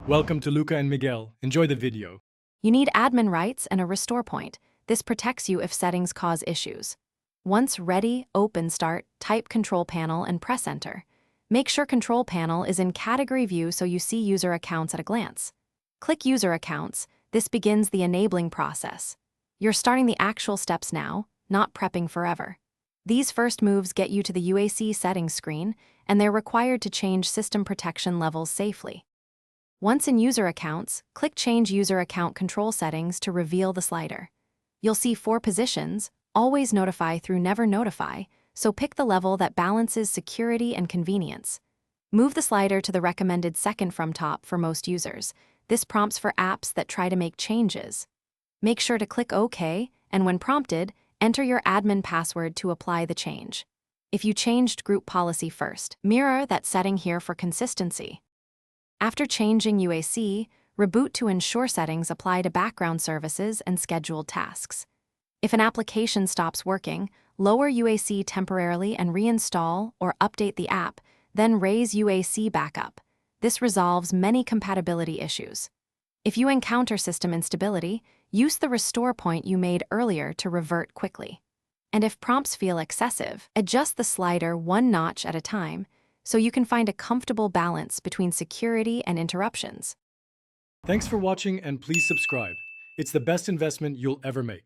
Welcome to Luca and Miguel. Enjoy the video. You need admin rights and a restore point. This protects you if settings cause issues. Once ready, open Start, type Control Panel and press Enter. Make sure Control Panel is in Category View so you see user accounts at a glance. Click User Accounts. This begins the enabling process. You're starting the actual steps now, not prepping forever. These first moves get you to the UAC settings screen, and they're required to change system protection levels safely. Once in User Accounts, click Change User Account Control Settings to reveal the slider. You'll see 4 positions, Always Notify through Never Notify, so pick the level that balances security and convenience. Move the slider to the recommended second from top for most users. This prompts for apps that try to make changes. Make sure to click OK, and when prompted, enter your admin password to apply the change. If you changed group policy first, mirror that setting here for consistency. After changing UAC, reboot to ensure settings apply to background services and scheduled tasks. If an application stops working, lower UAC temporarily and reinstall or update the app, then raise UAC back up. This resolves many compatibility issues. If you encounter system instability, use the restore point you made earlier to revert quickly. And if prompts feel excessive, adjust the slider one notch at a time so you can find a comfortable balance between security and interruptions. Thanks for watching and please subscribe. It's the best investment you'll ever make.